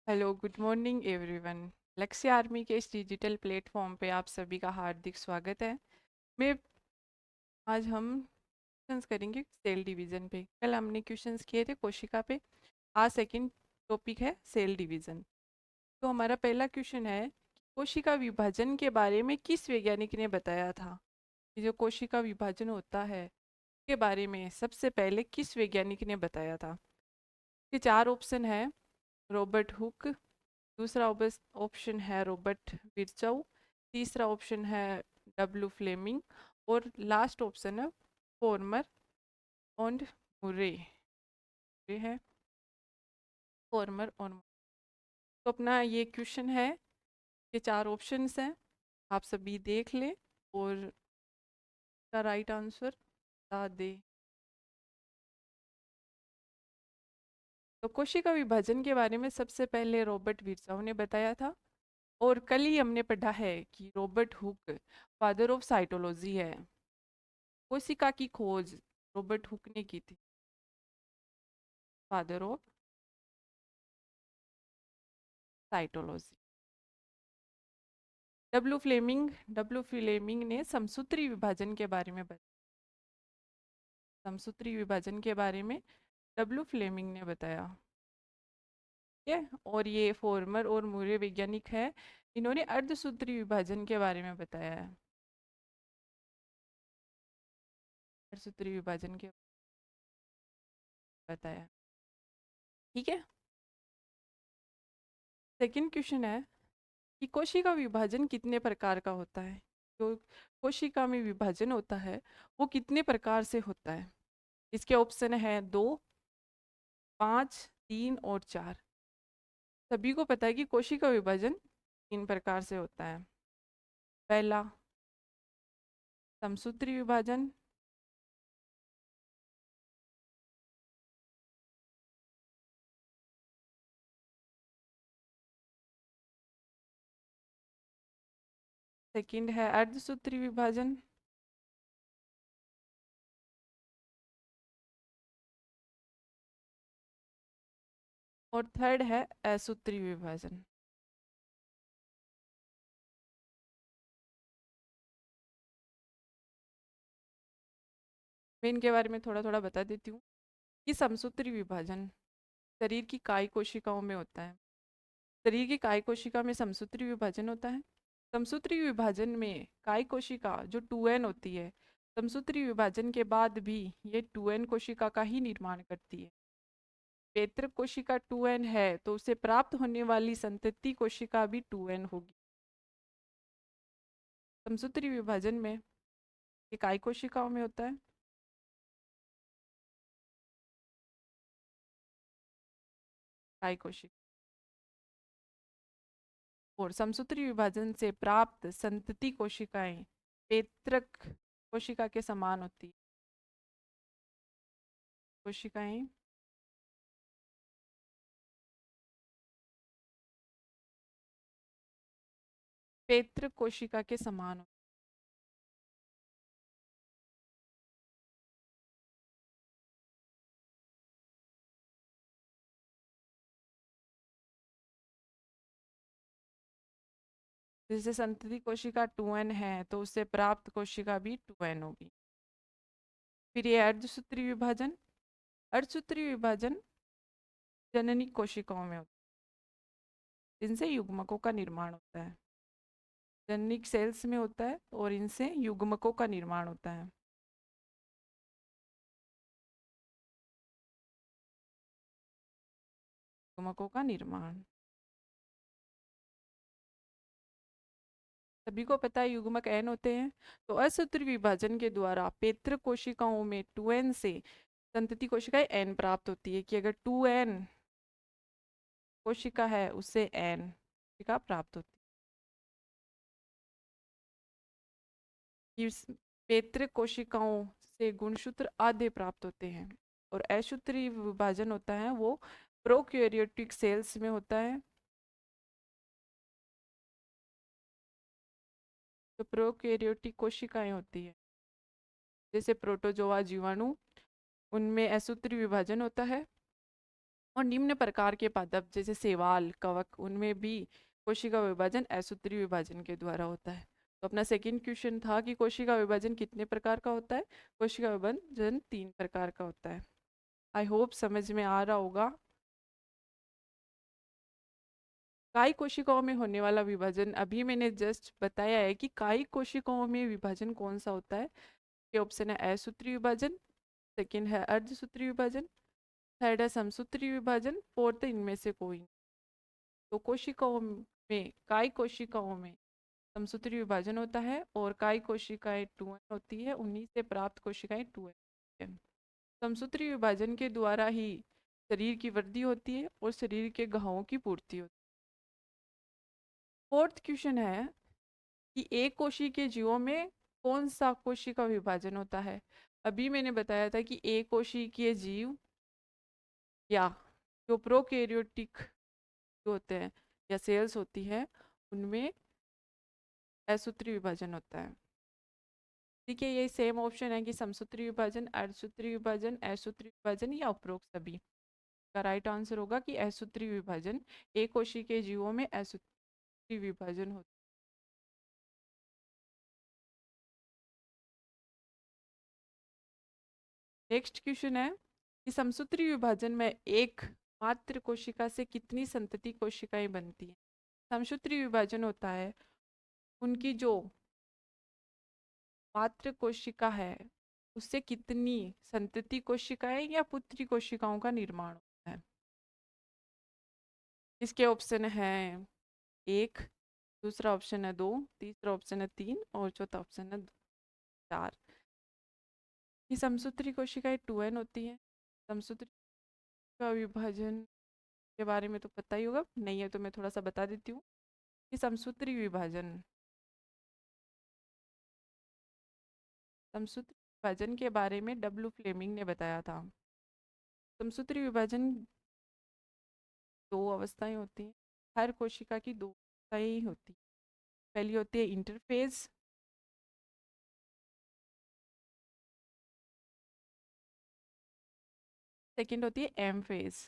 Hello good morning everyone. लक्ष्य army के इस डिजिटल प्लेटफॉर्म पे आप सभी का हार्दिक स्वागत है। मैं आज हम क्वेश्चंस करेंगे सेल डिवीज़न पे। कल हमने क्वेश्चंस किए थे कोशिका पे। आज सेकंड टॉपिक है सेल डिवीज़न। तो हमारा पहला क्वेश्चन है कि कोशिका विभाजन के बारे में किस वैज्ञानिक ने बताया था। कि जो कोशिका विभाजन होता है के बारे में सबसे पहले किस वैज्ञानिक ने बताया था। ये चार ऑप्शन है। रॉबर्ट हुक, दूसरा ऑप्शन है रॉबर्ट बिरचाउ, तीसरा ऑप्शन है डब्ल्यू फ्लेमिंग और लास्ट ऑप्शन है फॉर्मर और मुरे। ये है फॉर्मर और तो अपना ये क्वेश्चन है। ये चार ऑप्शंस हैं, आप सभी देख लें और इसका राइट आंसर बता दे। तो कोशिका विभाजन के बारे में सबसे पहले रॉबर्ट बिरचाउ ने बताया था। और कल ही हमने पढ़ा है कि Robert Hooke father of cytology है। कोशिका की खोज रॉबर्ट हुक ने की थी, father of cytology. W Fleming ने समसूत्री विभाजन के बारे में बताया। समसूत्री विभाजन के बारे में डब्ल्यू फ्लेमिंग ने बताया। ठीक है, और ये फॉर्मर और मूरे वैज्ञानिक है, इन्होंने अर्धसूत्री विभाजन के बारे में बताया है। अर्धसूत्री विभाजन के बताया। ठीक है, सेकंड क्वेश्चन है कि कोशिका विभाजन कितने प्रकार का होता है। जो कोशिका में विभाजन होता है वो कितने प्रकार से होता है। इसके ऑप्शन है 2, 5, 3 और 4। सभी को पता है कि कोशिका विभाजन 3 प्रकार से होता है। पहला समसूत्री विभाजन, सेकंड है अर्धसूत्री विभाजन और थर्ड है असूत्री विभाजन। मैं इनके बारे में थोड़ा थोड़ा बता देती हूँ कि समसूत्री विभाजन शरीर की काय कोशिकाओं में होता है। शरीर की काय कोशिका में समसूत्री विभाजन होता है। समसूत्री विभाजन में काय कोशिका जो 2n होती है, समसूत्री विभाजन के बाद भी ये 2n कोशिका का ही निर्माण करती है। पेतृक कोशिका 2n है तो उसे प्राप्त होने वाली संतति कोशिका भी 2n होगी। समसूत्री विभाजन में ये काय कोशिकाओं में होता है। काय कोशिका और समसूत्री विभाजन से प्राप्त संतति कोशिकाएं पेतृक कोशिका के समान होती है। कोशिकाएं पेतृक कोशिका के समान होती है। जैसे संतति कोशिका 2n है तो उससे प्राप्त कोशिका भी 2n होगी। फिर ये अर्धसूत्री विभाजन, अर्धसूत्री विभाजन जननी कोशिकाओं में होता है, इनसे युग्मकों का निर्माण होता है। जननिक सेल्स में होता है और इनसे युग्मकों का निर्माण होता है। युग्मकों का निर्माण सभी को पता है, युग्मक n होते हैं। तो असूत्री विभाजन के द्वारा पेतृक कोशिकाओं में 2n से संतति कोशिकाएं n प्राप्त होती है कि अगर 2n कोशिका है उससे n कोशिका प्राप्त होती है। इस पेतृक कोशिकाओं से गुणसूत्र आधे प्राप्त होते हैं। और असूत्री विभाजन होता है वो प्रोकैरियोटिक सेल्स में होता है। जो प्रोकैरियोटिक कोशिकाएं होती है जैसे प्रोटोजोआ जीवाणु, उनमें असूत्री विभाजन होता है। और निम्न प्रकार के पादप जैसे शैवाल, कवक, उनमें भी कोशिका विभाजन असूत्री विभाजन के द्वारा होता है। तो अपना सेकंड क्वेश्चन था कि कोशिका विभाजन कितने प्रकार का होता है। कोशिका विभाजन 3 प्रकार का होता है। आई होप समझ में आ रहा होगा। कायी कोशिकाओं में होने वाला विभाजन अभी मैंने जस्ट बताया है कि कायी कोशिकाओं में विभाजन कौन सा होता है। ये ऑप्शन है असूत्री विभाजन, सेकंड है अर्धसूत्री विभाजन, थर्ड है समसूत्री विभाजन, फोर्थ है इनमें से कोई। तो कोशिकाओं में कायी कोशिकाओं में समसूत्री विभाजन होता है और कायी कोशिकाएं 2n होती है, उन्हीं से प्राप्त कोशिकाएं 2n है। समसूत्री विभाजन के द्वारा ही शरीर की वृद्धि होती है और शरीर के घावों की पूर्ति होती है। फोर्थ क्वेश्चन है कि एक कोशिकीय के जीवों में कौन सा कोशिका विभाजन होता है। अभी मैंने बताया था कि एक कोशिकीय जीव या जो प्रोकैरियोटिक होते हैं या सेल्स होती है, उनमें असूत्री विभाजन होता है। ठीक है, ये सेम ऑप्शन है कि समसूत्री विभाजन, अर्धसूत्री विभाजन, असूत्री विभाजन या उपरोक्त सभी। का राइट आंसर होगा कि असूत्री विभाजन। एक कोशिकीय जीवों में असूत्री विभाजन होता है। नेक्स्ट क्वेश्चन है कि समसूत्री विभाजन में एक मात्र कोशिका से कितनी संतति कोशिकाएं बनती हैं। समसूत्री विभाजन होता है उनकी जो मात्र कोशिका है उससे कितनी संतति कोशिकाएं या पुत्री कोशिकाओं का निर्माण होता है। इसके ऑप्शन है 1, दूसरा ऑप्शन है 2, तीसरा ऑप्शन है 3 और चौथा ऑप्शन है 4। ये समसूत्री कोशिकाएं 2n होती हैं। समसूत्री का विभाजन के बारे में तो पता ही होगा, नहीं है तो मैं थोड़ा सा बता देती हूँ कि समसूत्री विभाजन के बारे में डब्ल्यू फ्लेमिंग ने बताया था। समसूत्री विभाजन 2 अवस्थाएं होती हैं। हर कोशिका की 2 अवस्थाएं होती हैं। पहली होती है इंटरफेज, सेकंड होती है एम फेज।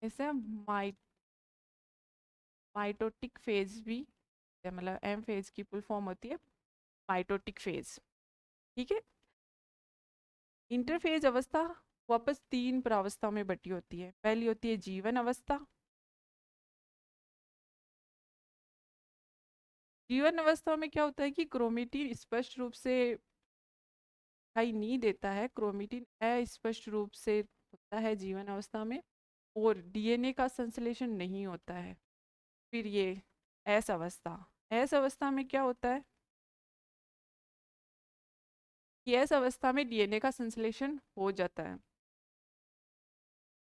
इसे माइटोटिक फेज भी, मतलब एम फेज की फुल फॉर्म होती है माइटोटिक फेज। ठीक है, इंटरफेज अवस्था वापस 3 प्रावस्थाओं में बटी होती है। पहली होती है जीवन अवस्था। जीवन अवस्था में क्या होता है कि क्रोमेटिन स्पष्ट रूप से दिखाई नहीं देता है, क्रोमेटिन अस्पष्ट रूप से होता है जीवन अवस्था में, और डीएनए का संश्लेषण नहीं होता है। फिर ये एस अवस्था, एस अवस्था में क्या होता है कि एस अवस्था में डीएनए का संश्लेषण हो जाता है।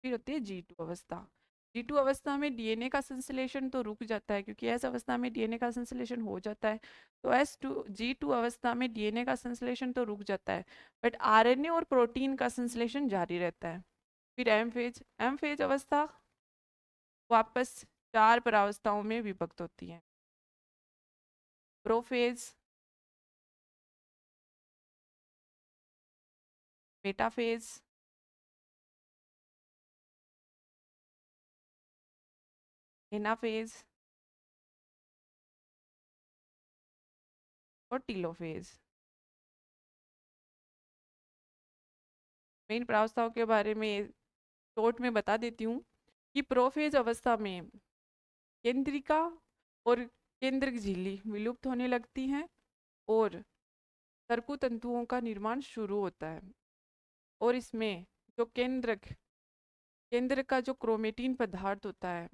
फिर होती है G2 अवस्था। G2 अवस्था में डीएनए का संश्लेषण तो रुक जाता है क्योंकि एस अवस्था में डीएनए का संश्लेषण हो जाता है। तो G2 अवस्था में डीएनए का संश्लेषण तो रुक जाता है, बट आरएनए और प्रोटीन का संश्लेषण जारी रहता है। फिर एम फेज अवस्था वापस 4 प्रावस्थाओं में विभक्त होती है। प्रोफेज, मेटाफेज, एनाफेज और टीलोफेज। मेन प्रावस्थाओं के बारे में शॉर्ट में बता देती हूँ कि प्रोफेज अवस्था में केंद्रिका और केंद्रक झिल्ली विलुप्त होने लगती हैं और सर्कु तंतुओं का निर्माण शुरू होता है। और इसमें जो केंद्र का जो क्रोमेटिन पदार्थ होता है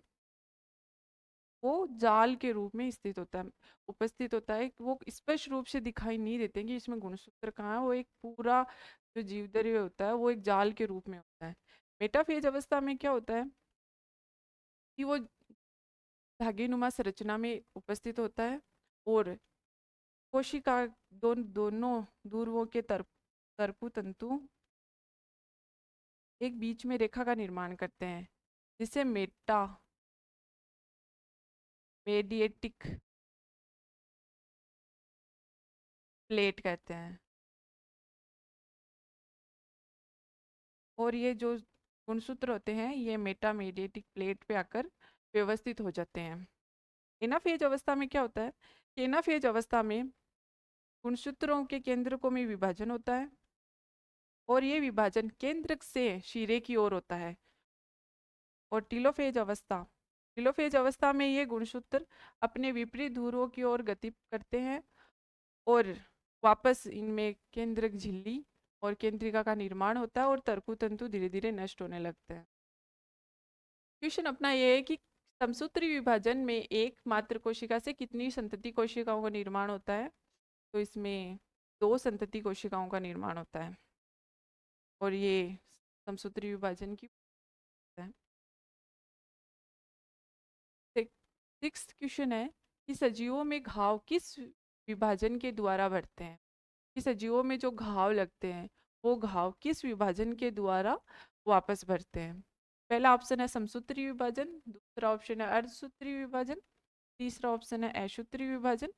वो जाल के रूप में स्थित होता है, उपस्थित होता है। वो स्पष्ट रूप से दिखाई नहीं देते कि इसमें गुणसूत्र कहाँ है। वो एक पूरा जो जीवद्रव्य होता है वो एक जाल के रूप में होता है। मेटाफेज अवस्था में क्या होता है कि वो धागेनुमा संरचना में उपस्थित होता है और कोशिका दोनों ध्रुवों के तरपु तंतु एक बीच में रेखा का निर्माण करते हैं जिसे मेडिएटिक प्लेट कहते हैं। और ये जो गुणसूत्र होते हैं ये मेटामेडिएटिक प्लेट पे आकर व्यवस्थित हो जाते हैं। एनाफेज अवस्था में क्या होता है कि एनाफेज अवस्था में गुणसूत्रों के केंद्रकों में विभाजन होता है और ये विभाजन केंद्रक से शिरे की ओर होता है। और टीलोफेज अवस्था में ये गुणसूत्र अपने विपरीत ध्रुवों की ओर गति करते हैं और वापस इनमें केंद्रक झिल्ली और केंद्रिका का निर्माण होता है और तर्कु तंतु धीरे धीरे नष्ट होने लगते हैं। क्वेश्चन अपना ये है कि समसूत्री विभाजन में एक मात्र कोशिका से कितनी संतति कोशिकाओं का निर्माण होता है। तो इसमें 2 संतति कोशिकाओं का निर्माण होता है और ये समसूत्री विभाजन की है। सिक्स्थ क्वेश्चन है कि सजीवों में घाव किस विभाजन के द्वारा बढ़ते हैं। कि सजीवों में जो घाव लगते हैं वो घाव किस विभाजन के द्वारा वापस भरते हैं। पहला ऑप्शन है समसूत्री विभाजन, दूसरा ऑप्शन है अर्धसूत्री विभाजन, तीसरा ऑप्शन है असूत्री विभाजन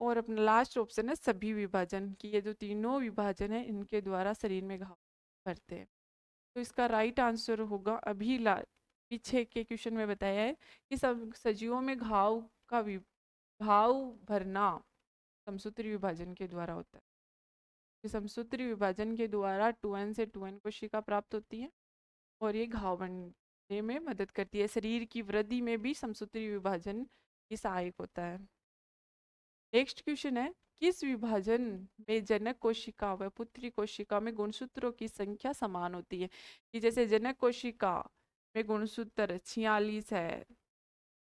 और अपना लास्ट ऑप्शन है सभी विभाजन। की ये जो तीनों विभाजन है इनके द्वारा शरीर में घाव भरते हैं। तो इसका राइट आंसर होगा अभी पीछे के क्वेश्चन में बताया है कि सब सजीवों में घाव भरना समसूत्री विभाजन के द्वारा होता है। समसूत्री विभाजन के द्वारा 2n से 2n कोशिका प्राप्त होती है और ये घाव बनने में मदद करती है। शरीर की वृद्धि में भी समसूत्री विभाजन की सहायक होता है। नेक्स्ट क्वेश्चन है किस विभाजन में जनक कोशिका व पुत्री कोशिका में गुणसूत्रों की संख्या समान होती है। कि जैसे जनक कोशिका में गुणसूत्र 46 है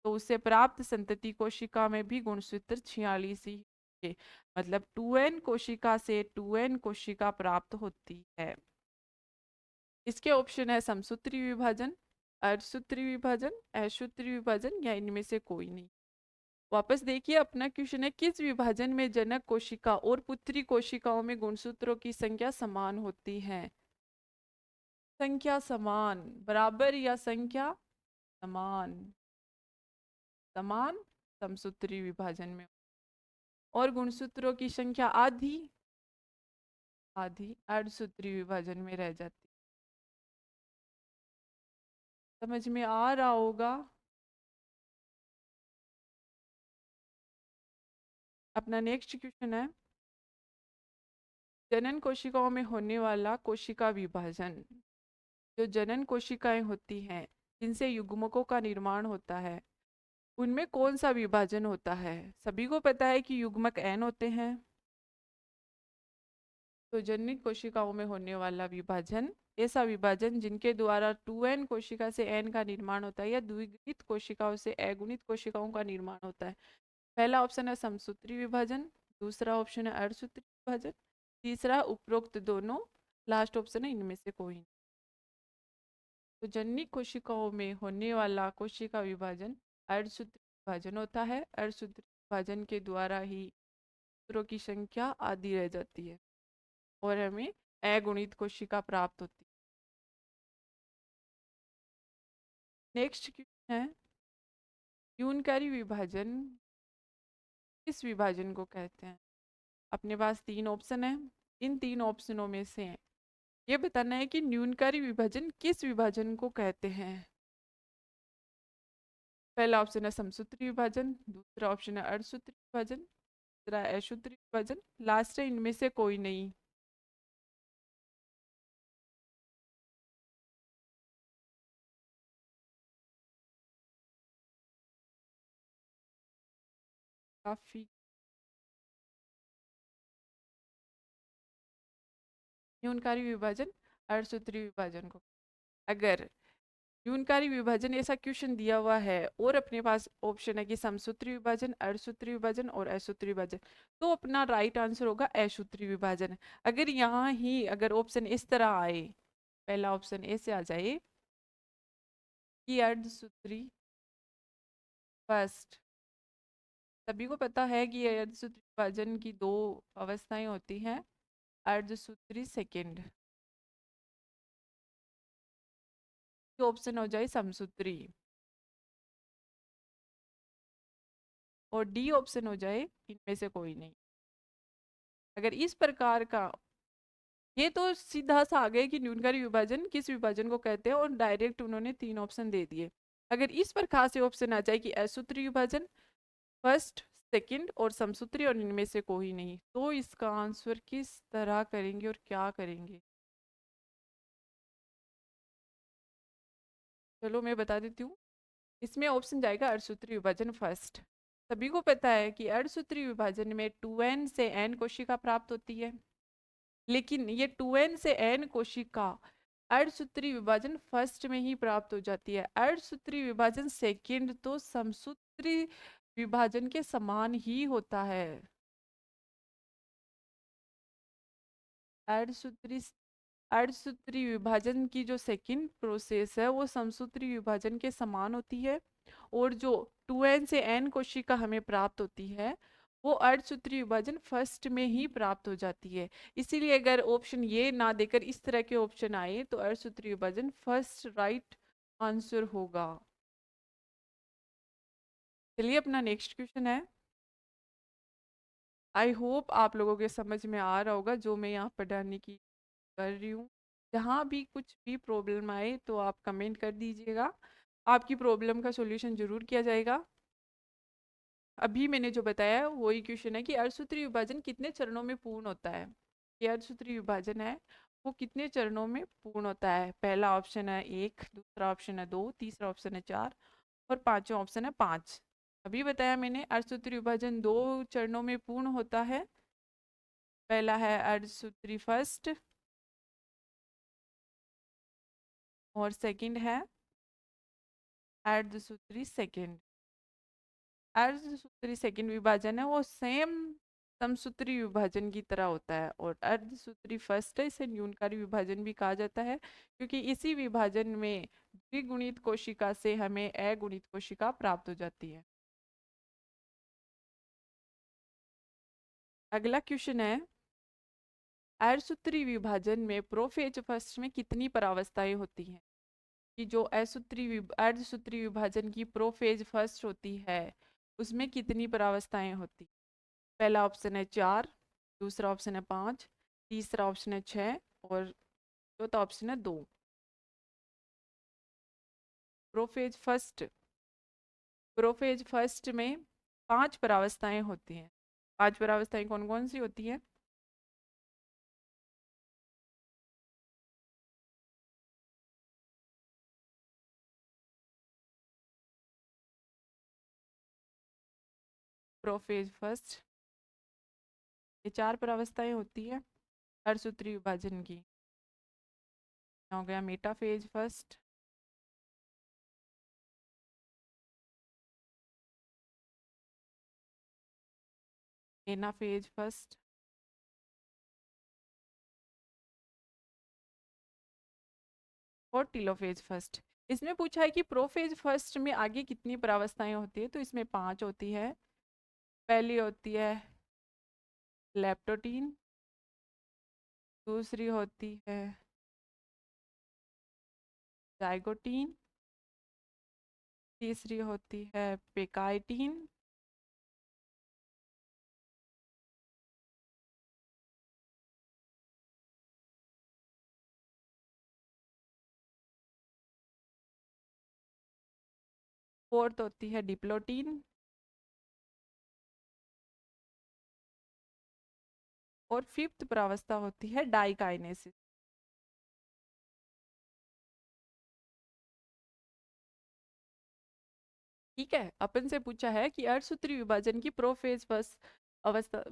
तो उससे प्राप्त संतति कोशिका में भी गुणसूत्र 46 ही है। मतलब 2n कोशिका से 2n कोशिका प्राप्त होती है। इसके ऑप्शन है समसूत्री विभाजन, अर्धसूत्री विभाजन, असूत्री विभाजन या इनमें से कोई नहीं। वापस देखिए अपना क्वेश्चन है किस विभाजन में जनक कोशिका और पुत्री कोशिकाओं में गुणसूत्रों की संख्या समान होती है। संख्या समान, बराबर या संख्या समान। समान समसूत्री विभाजन में और गुणसूत्रों की संख्या आधी आधी अर्धसूत्री विभाजन में रह जाती। समझ में आ रहा होगा। अपना नेक्स्ट क्वेश्चन है जनन कोशिकाओं में होने वाला कोशिका विभाजन। जो जनन कोशिकाएं होती हैं जिनसे युग्मकों का निर्माण होता है उनमें कौन सा विभाजन होता है। सभी को पता है कि युग्मक n होते हैं। तो जननित कोशिकाओं में होने वाला विभाजन ऐसा विभाजन जिनके द्वारा 2n कोशिका से n का निर्माण होता है या द्विगुणित कोशिकाओं से अगुणित कोशिकाओं का निर्माण होता है। पहला ऑप्शन है समसूत्री विभाजन, दूसरा ऑप्शन है अर्धसूत्री विभाजन, तीसरा उपरोक्त दोनों, लास्ट ऑप्शन है इनमें से कोई नहीं। तो जननी कोशिकाओं में होने वाला कोशिका विभाजन अर्धसूत्री विभाजन होता है। अर्धसूत्री विभाजन के द्वारा ही सूत्रों की संख्या आधी रह जाती है और हमें अगुणित कोशिका प्राप्त होती है। नेक्स्ट क्वेश्चन है यूनकारी विभाजन किस विभाजन को कहते हैं। अपने पास 3 ऑप्शन है। इन 3 ऑप्शनों में से ये बताना है कि न्यूनकारी विभाजन किस विभाजन को कहते हैं। पहला ऑप्शन है समसूत्री विभाजन, दूसरा ऑप्शन है अर्धसूत्री विभाजन, तीसरा असूत्री विभाजन, लास्ट है इनमें से कोई नहीं। काफी न्यूनकारी विभाजन अर्धसूत्री विभाजन को। अगर न्यूनकारी विभाजन ऐसा क्वेश्चन दिया हुआ है और अपने पास ऑप्शन है कि समसूत्री विभाजन, अर्धसूत्री विभाजन और असूत्री विभाजन, तो अपना राइट आंसर होगा असूत्री विभाजन। अगर यहाँ ही अगर ऑप्शन इस तरह आए, पहला ऑप्शन ऐसे आ जाए कि अर्धसूत्री फर्स्ट, सभी को पता है कि अर्धसूत्री विभाजन की 2 अवस्थाएं होती हैं, अर्धसूत्री सेकेंड, ऑप्शन हो जाए समसूत्री और डी ऑप्शन हो जाए इनमें से कोई नहीं। अगर इस प्रकार का ये तो सीधा सा आ गया कि न्यूनकारी विभाजन किस विभाजन को कहते हैं, और डायरेक्ट उन्होंने 3 ऑप्शन दे दिए। अगर इस प्रकार से ऑप्शन आ जाए कि असूत्री विभाजन, फर्स्ट, सेकंड और समसूत्री और इनमें से कोई नहीं, तो इसका आंसर किस तरह करेंगे और क्या करेंगे? चलो मैं बता देती हूँ। इसमें ऑप्शन जाएगा अड़सूत्री विभाजन फर्स्ट। सभी को पता है कि अड़सूत्री विभाजन में 2n से n कोशिका प्राप्त होती है, लेकिन ये 2n से n कोशिका अर्धसूत्री विभाजन फर्स्ट में ही प्राप्त हो जाती है। अर्धसूत्री विभाजन सेकंड तो समसूत्री विभाजन के समान ही होता है। अर्धसूत्री अर्धसूत्री विभाजन की जो सेकंड प्रोसेस है वो समसूत्री विभाजन के समान होती है, और जो 2n से n कोशिका हमें प्राप्त होती है वो अर्धसूत्री विभाजन फर्स्ट में ही प्राप्त हो जाती है। इसीलिए अगर ऑप्शन ये ना देकर इस तरह के ऑप्शन आए तो अर्धसूत्री विभाजन फर्स्ट राइट आंसर होगा। चलिए अपना नेक्स्ट क्वेश्चन है। आई होप आप लोगों के समझ में आ रहा होगा जो मैं यहाँ पढ़ाने की कर रही हूँ। जहाँ भी कुछ भी प्रॉब्लम आए तो आप कमेंट कर दीजिएगा, आपकी प्रॉब्लम का सॉल्यूशन जरूर किया जाएगा। अभी मैंने जो बताया है वही क्वेश्चन है कि अर्धसूत्री विभाजन कितने चरणों में पूर्ण होता है। ये अर्धसूत्री विभाजन है वो कितने चरणों में पूर्ण होता है। पहला ऑप्शन है 1, दूसरा ऑप्शन है 2, तीसरा ऑप्शन है 4 और पांचवा ऑप्शन है 5। अभी बताया मैंने अर्धसूत्री विभाजन 2 चरणों में पूर्ण होता है। पहला है अर्धसूत्री फर्स्ट और सेकंड है अर्धसूत्री सेकंड। अर्धसूत्री सेकंड विभाजन है वो सेम समसूत्री विभाजन की तरह होता है, और अर्धसूत्री फर्स्ट है इसे न्यूनकारी विभाजन भी कहा जाता है, क्योंकि इसी विभाजन में द्विगुणित कोशिका से हमें अगुणित कोशिका प्राप्त हो जाती है। अगला क्वेश्चन है, अर्धसूत्री विभाजन में प्रोफेज फर्स्ट में कितनी परावस्थाएं होती हैं? कि जो अर्धसूत्री विभाजन की प्रोफेज फर्स्ट होती है उसमें कितनी परावस्थाएं होती? पहला ऑप्शन है 4, दूसरा ऑप्शन है 5, तीसरा ऑप्शन है 6 और चौथा ऑप्शन है 2। प्रोफेज फर्स्ट प्रोफेज फर्स्ट में 5 परावस्थाएं होती हैं। 5 परावस्थाएं कौन कौन सी होती हैं? प्रोफेज फर्स्ट ये 4 परावस्थाएं होती है अर्धसूत्री विभाजन की। हो गया मेटाफेज फर्स्ट, एनाफेज फर्स्ट और टीलोफेज फर्स्ट। इसमें पूछा है कि प्रोफेज फर्स्ट में आगे कितनी परावस्थाएं होती है, तो इसमें 5 होती है। पहली होती है लेप्टोटीन, दूसरी होती है जाइगोटीन, तीसरी होती है पेकाइटीन, फोर्थ होती है डिप्लोटीन और फिफ्थ प्रावस्था होती है डाइकाइनेसिस। ठीक है, अपन से पूछा है कि अर्धसूत्री विभाजन की प्रोफेज फर्स्ट अवस्था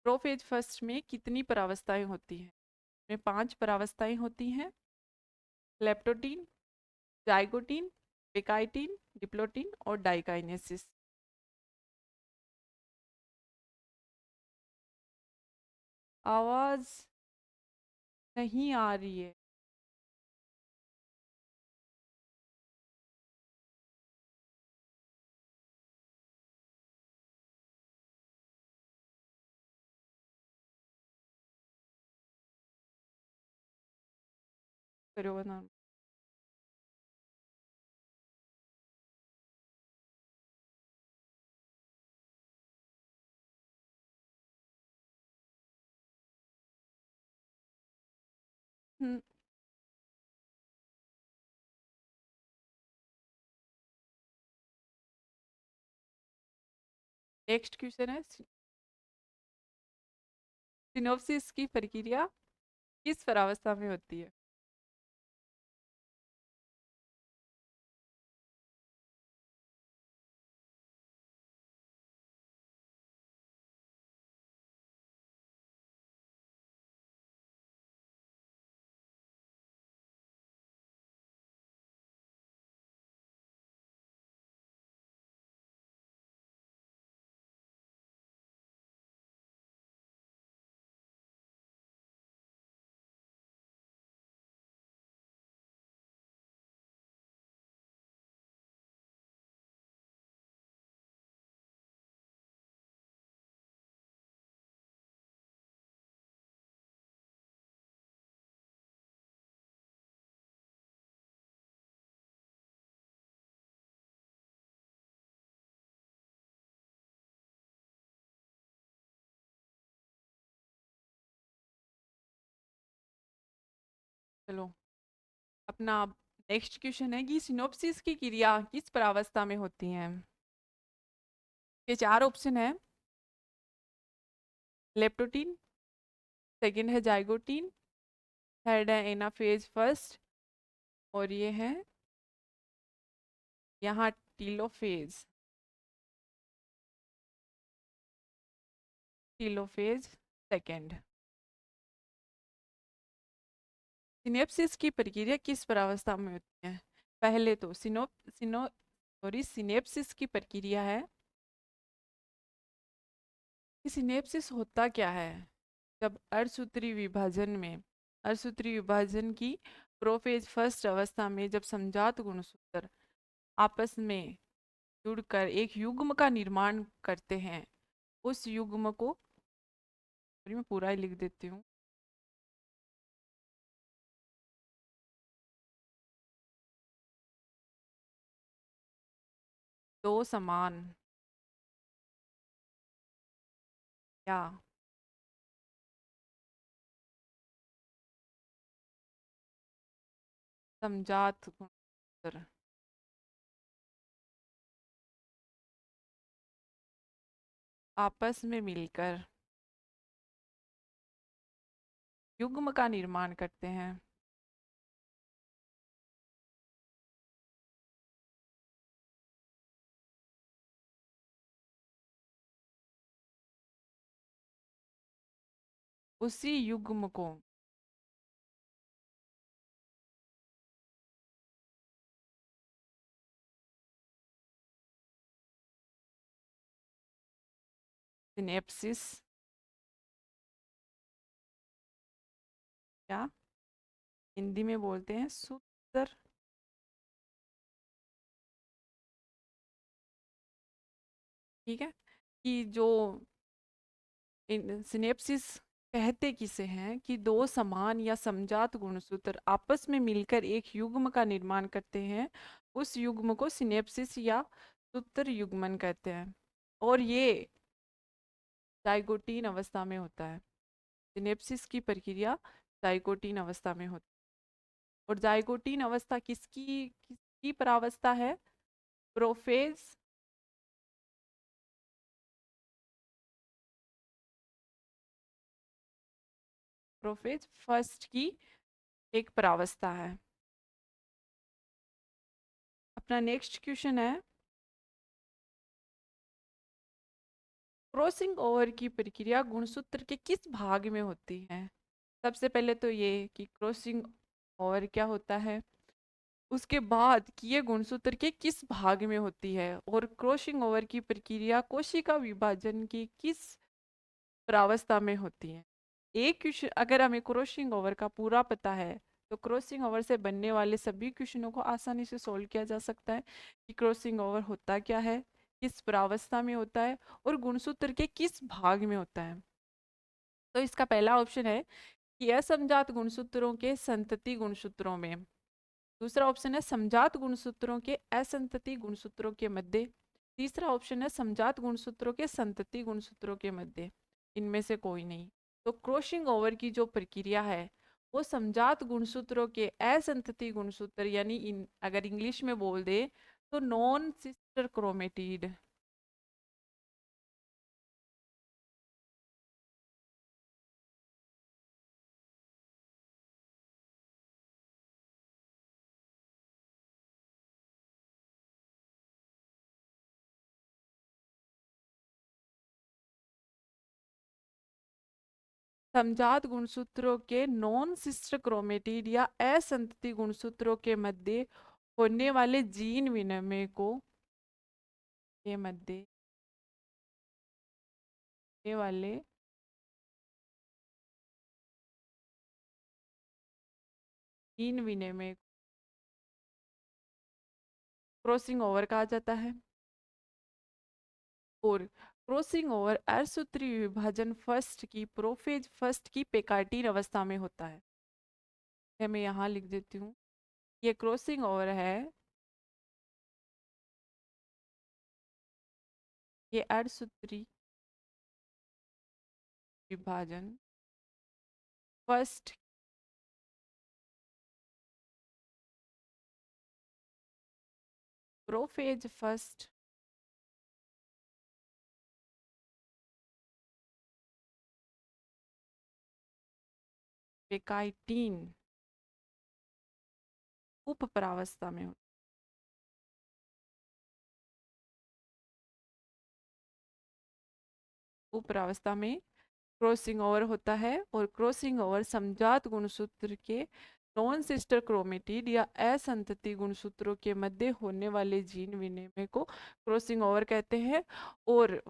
प्रोफेज फर्स्ट में कितनी परावस्थाएं होती हैं? में 5 परावस्थाएं होती हैं। लेप्टोटीन, जाइगोटीन, पेकाइटीन, डिप्लोटीन और डाइकाइनेसिस। आवाज नहीं आ रही है। करो बना। नेक्स्ट क्वेश्चन है, सिनोप्सिस की प्रक्रिया किस परावस्था में होती है? चलो, अपना नेक्स्ट क्वेश्चन है कि सिनोप्सिस की क्रिया किस परावस्था में होती है? ये चार ऑप्शन है। लेप्टोटीन, सेकंड है जाइगोटीन, थर्ड है एनाफेज फर्स्ट, और ये है यहाँ टीलोफेज। Telophase second. सिनेप्सिस की प्रक्रिया किस परावस्था में होती है? पहले तो सिनेप्सिस की प्रक्रिया है कि सिनेप्सिस होता क्या है? जब अर्धसूत्री विभाजन में, अर्धसूत्री विभाजन की प्रोफेज फर्स्ट अवस्था में जब समजात गुणसूत्र आपस में जुड़कर एक युग्म का निर्माण करते हैं, उस युग्म को, मैं पूरा ही लिख देती हूँ, दो समान या समजात गुणसूत्र आपस में मिलकर युग्म का निर्माण करते हैं, उसी युग्म को सिनेप्सिस या हिंदी में बोलते हैं सूत्र। ठीक है, कि जो सिनेप्सिस कहते किसे हैं कि दो समान या समजात गुणसूत्र आपस में मिलकर एक युग्म का निर्माण करते हैं, उस युग्म को सिनेप्सिस या सूत्र युग्मन कहते हैं, और ये जाइगोटीन अवस्था में होता है। सिनेप्सिस की प्रक्रिया जाइगोटीन अवस्था में होती है। और जाइगोटीन अवस्था किसकी परावस्था है? प्रोफेज प्रोफेज फर्स्ट की एक परावस्था है। अपना नेक्स्ट क्वेश्चन है, क्रॉसिंग ओवर की प्रक्रिया गुणसूत्र के किस भाग में होती है? सबसे पहले तो ये कि क्रॉसिंग ओवर क्या होता है, उसके बाद कि ये गुणसूत्र के किस भाग में होती है, और क्रॉसिंग ओवर की प्रक्रिया कोशिका विभाजन की किस प्रावस्था में होती है। एक क्वेश्चन अगर हमें क्रॉसिंग ओवर का पूरा पता है तो क्रॉसिंग ओवर से बनने वाले सभी क्वेश्चनों को आसानी से सोल्व किया जा सकता है कि क्रॉसिंग ओवर होता क्या है, किस प्रावस्था में होता है, और गुणसूत्र के किस भाग में होता है। तो इसका पहला ऑप्शन है कि असमजात गुणसूत्रों के संतति गुणसूत्रों में। दूसरा ऑप्शन है समजात गुणसूत्रों के असंतति गुणसूत्रों के मध्य। तीसरा ऑप्शन है समजात गुणसूत्रों के संतति गुणसूत्रों के मध्य। इनमें से कोई नहीं। तो क्रॉसिंग ओवर की जो प्रक्रिया है वो समजात गुणसूत्रों के असंतति गुणसूत्र, यानी अगर इंग्लिश में बोल दे तो नॉन सिस्टर क्रोमेटिड। समजात गुणसूत्रों के नॉन सिस्टर क्रोमेटिड या असंतति गुणसूत्रों के मध्य होने वाले जीन विनिमय को के मध्य होने वाले जीन विनिमय क्रॉसिंग ओवर कहा जाता है। और क्रॉसिंग ओवर अर्धसूत्री विभाजन फर्स्ट की प्रोफेज फर्स्ट की पेकार्टीन अवस्था में होता है। मैं यहाँ लिख देती हूँ, ये क्रॉसिंग ओवर है, ये अर्धसूत्री विभाजन फर्स्ट प्रोफेज फर्स्ट पेकाइटीन उप परावस्था में होता है। उप परावस्था में क्रॉसिंग ओवर होता है, और क्रॉसिंग ओवर समजात गुणसूत्र के नॉन सिस्टर क्रोमेटिड या असंतति गुणसूत्रों के मध्य होने वाले जीन विनिमय को क्रॉसिंग ओवर कहते हैं। और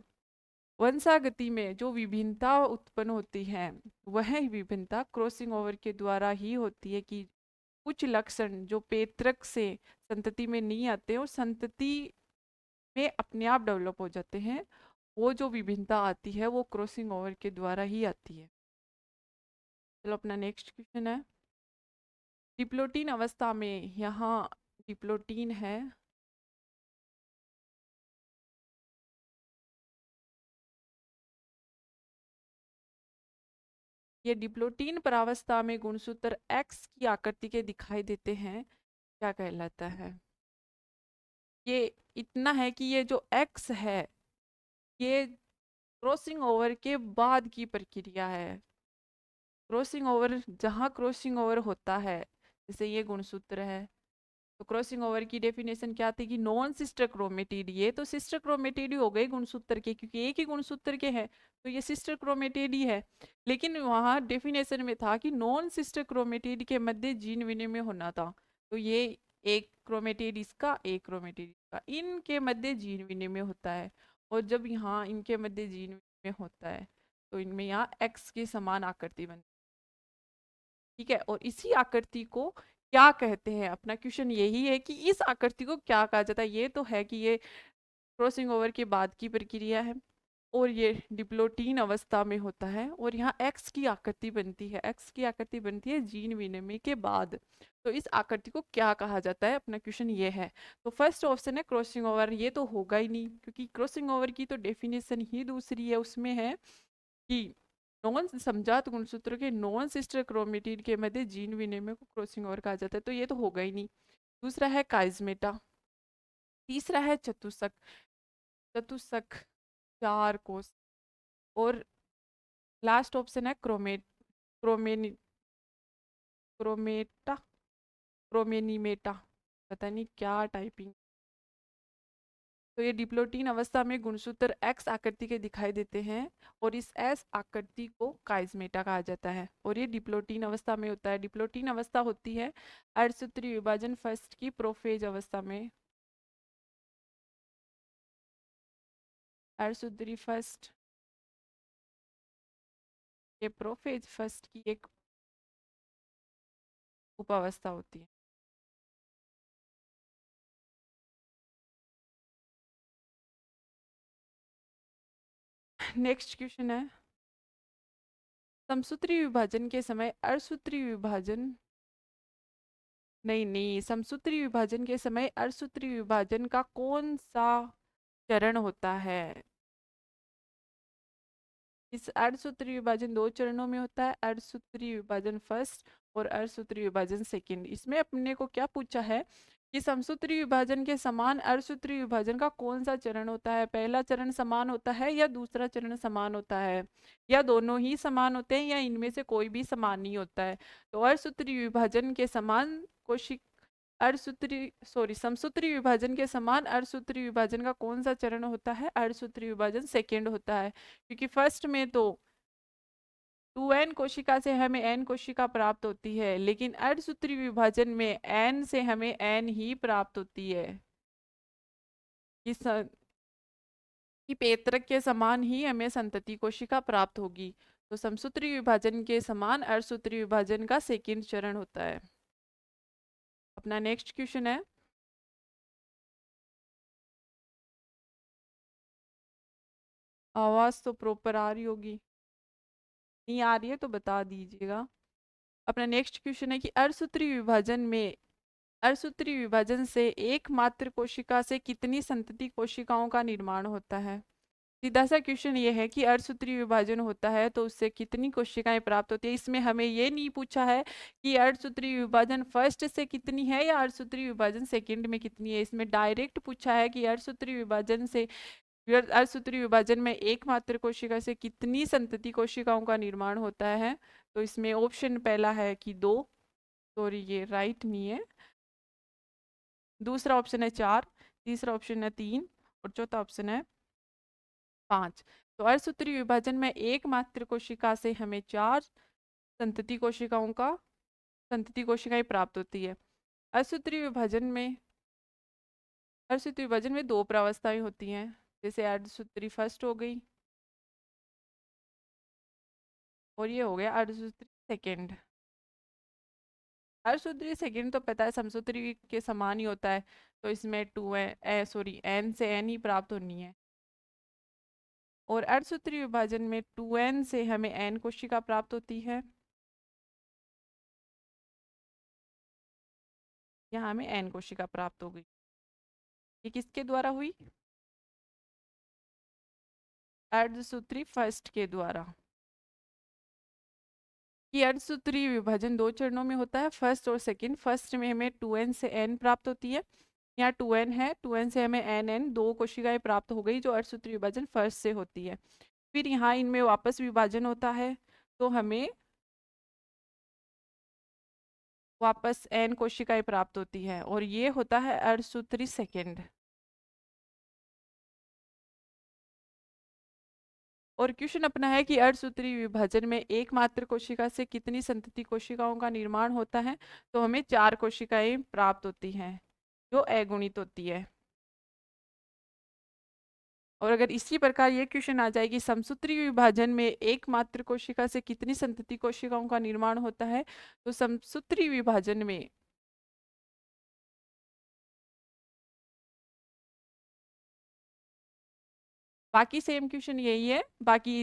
वंशागति में जो विभिन्नता उत्पन्न होती है, वह विभिन्नता क्रॉसिंग ओवर के द्वारा ही होती है कि कुछ लक्षण जो पैतृक से संतति में नहीं आते और संतति में अपने आप डेवलप हो जाते हैं, वो जो विभिन्नता आती है वो क्रॉसिंग ओवर के द्वारा ही आती है। चलो अपना नेक्स्ट क्वेश्चन है, डिप्लोटीन अवस्था में, यहाँ डिप्लोटीन है, ये डिप्लोटीन परावस्था में गुणसूत्र एक्स की आकृति के दिखाई देते हैं, क्या कहलाता है? ये इतना है कि ये जो एक्स है, ये क्रॉसिंग ओवर के बाद की प्रक्रिया है। क्रॉसिंग ओवर, जहाँ क्रॉसिंग ओवर होता है, जैसे ये गुणसूत्र है, तो क्रॉसिंग ओवर की डेफिनेशन क्या थी कि नॉन सिस्टर क्रोमेटिड, ये तो सिस्टर क्रोमेटिड ही हो गए गुणसूत्र के, क्योंकि एक ही गुणसूत्र के हैं, तो ये सिस्टर क्रोमेटिड ही है। लेकिन वहाँ डेफिनेशन में था कि नॉन सिस्टर क्रोमेटिड के मध्य जीन विनिमय होना था, तो ये एक क्रोमेटिड इसका, एक क्रोमेटिड इसका, इनके मध्य जीन विनिमय होता है। और जब यहाँ इनके मध्य जीन विनिमय होता है तो इनमें यहाँ एक्स की समान आकृति बनती है। ठीक है, और इसी आकृति को क्या कहते हैं? अपना क्वेश्चन यही है कि इस आकृति को क्या कहा जाता है। ये तो है कि ये क्रॉसिंग ओवर के बाद की प्रक्रिया है, और ये डिप्लोटीन अवस्था में होता है, और यहाँ एक्स की आकृति बनती है, एक्स की आकृति बनती है जीन विनिमय के बाद। तो इस आकृति को क्या कहा जाता है? अपना क्वेश्चन ये है। तो फर्स्ट ऑप्शन है क्रॉसिंग ओवर, ये तो होगा ही नहीं, क्योंकि क्रॉसिंग ओवर की तो डेफिनेशन ही दूसरी है, उसमें है कि नॉन समजात गुणसूत्र के नॉन सिस्टर क्रोमेटिड के मध्य जीन विनिमय को क्रॉसिंग ओवर कहा जाता है, तो ये तो होगा ही नहीं। दूसरा है काइजमेटा, तीसरा है चतुष्क, चतुष्क चार कोष, और लास्ट ऑप्शन है क्रोमेनी क्रोमेटा क्रोमेनीमेटा, पता नहीं क्या टाइपिंग। तो ये डिप्लोटीन अवस्था में गुणसूत्र एक्स आकृति के दिखाई देते हैं, और इस एस आकृति को काइजमेटा कहा जाता है, और ये डिप्लोटीन अवस्था में होता है। डिप्लोटीन अवस्था होती है अर्धसूत्री विभाजन फर्स्ट की प्रोफेज अवस्था में, अर्धसूत्री फर्स्ट ये प्रोफेज फर्स्ट की एक उपावस्था होती है। नेक्स्ट क्वेश्चन है, समसूत्री विभाजन के समय अर्धसूत्री विभाजन, नहीं नहीं, समसूत्री विभाजन के समय अर्धसूत्री विभाजन का कौन सा चरण होता है? इस अर्धसूत्री विभाजन 2 चरणों में होता है, अर्धसूत्री विभाजन फर्स्ट और अर्धसूत्री विभाजन सेकंड। इसमें अपने को क्या पूछा है कि समसूत्री विभाजन के समान अर्धसूत्री विभाजन का कौन सा चरण होता है, पहला चरण समान होता है या दूसरा चरण समान होता है, या दोनों ही समान होते हैं, या इनमें से कोई भी समान नहीं होता है। तो अर्धसूत्री विभाजन के समान कोशिक समसूत्री विभाजन के समान अर्धसूत्री विभाजन का कौन सा चरण होता है, अर्धसूत्री विभाजन सेकेंड होता है। क्योंकि फर्स्ट में तो 2n कोशिका से हमें n कोशिका प्राप्त होती है, लेकिन अर्धसूत्री विभाजन में n से हमें n ही प्राप्त होती है। इस कि पेत्रक के समान ही हमें संतति कोशिका प्राप्त होगी। तो समसूत्री विभाजन के समान अर्धसूत्री विभाजन का सेकंड चरण होता है। अपना नेक्स्ट क्वेश्चन है, आवाज तो प्रॉपर आ रही होगी, नहीं आ रही है तो बता दीजिएगा। अपना नेक्स्ट क्वेश्चन है कि अर्धसूत्री विभाजन से एकमात्र कोशिका से कितनी संतति कोशिकाओं का निर्माण होता है। सीधा सा क्वेश्चन ये है कि अर्धसूत्री विभाजन होता है तो उससे कितनी कोशिकाएं प्राप्त होती है। इसमें हमें ये नहीं पूछा है कि अर्धसूत्री विभाजन फर्स्ट से कितनी है या अर्धसूत्री विभाजन सेकंड में कितनी है। इसमें डायरेक्ट पूछा है कि अर्धसूत्री विभाजन में एकमात्र कोशिका से कितनी संतति कोशिकाओं का निर्माण होता है। तो इसमें ऑप्शन पहला है कि 2, सॉरी ये राइट नहीं है, दूसरा ऑप्शन है 4, तीसरा ऑप्शन है 3 और चौथा ऑप्शन है 5। तो अर्धसूत्री विभाजन में एकमात्र कोशिका से हमें 4 संतति कोशिकाएं प्राप्त होती है। अर्धसूत्री विभाजन में 2 प्रावस्थाएं होती हैं, जैसे अर्धसूत्री फर्स्ट हो गई और ये हो गया अर्धसूत्री सेकेंड। अर्धसूत्री सेकेंड तो पता है समसूत्री के समान ही होता है, तो इसमें n से n ही प्राप्त होनी है। और अर्धसूत्री विभाजन में 2n से हमें n कोशिका प्राप्त होती है, यहाँ हमें n कोशिका प्राप्त हो गई। ये किसके द्वारा हुई, अर्धसूत्री फर्स्ट के द्वारा। कि अर्धसूत्री विभाजन 2 चरणों में होता है, फर्स्ट और सेकंड। फर्स्ट में हमें 2n से n प्राप्त होती है, यहाँ 2n है, 2n से हमें n 2 कोशिकाएं प्राप्त हो गई जो अर्धसूत्री विभाजन फर्स्ट से होती है। फिर यहाँ इनमें वापस विभाजन होता है तो हमें वापस n कोशिकाएं प्राप्त होती है और ये होता है अर्धसूत्री सेकेंड। और क्वेश्चन अपना है कि अर्धसूत्री विभाजन में एकमात्र कोशिका से कितनी संतति कोशिकाओं का निर्माण होता है। तो हमें 4 कोशिकाएं प्राप्त होती हैं जो अगुणित होती है। और अगर इसी प्रकार ये क्वेश्चन आ जाए कि समसूत्री विभाजन में एकमात्र कोशिका से कितनी संतति कोशिकाओं का निर्माण होता है, तो समसूत्री विभाजन में बाकी सेम क्वेश्चन यही है, बाकी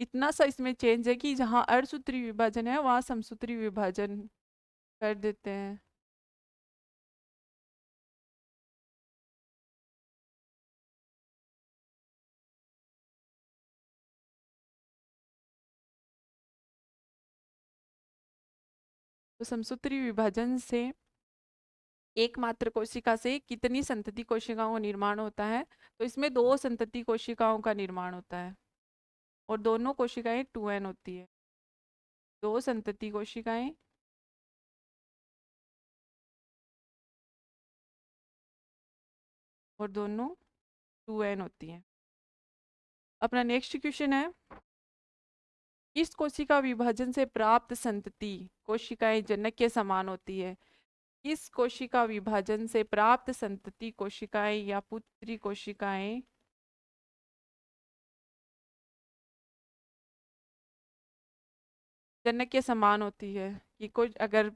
इतना सा इसमें चेंज है कि जहाँ अर्धसूत्री विभाजन है वहाँ समसूत्री विभाजन कर देते हैं। तो समसूत्री विभाजन से एकमात्र कोशिका से कितनी संतति कोशिकाओं का निर्माण होता है, तो इसमें 2 संतति कोशिकाओं का निर्माण होता है और दोनों कोशिकाएं 2n होती है। 2 संतति कोशिकाएं और दोनों 2n होती हैं। अपना नेक्स्ट क्वेश्चन है, इस कोशिका विभाजन से प्राप्त संतति कोशिकाएं जनक के समान होती है। इस कोशिका विभाजन से प्राप्त संतति कोशिकाएं या पुत्री कोशिकाएं जनक के समान होती है। कि कुछ अगर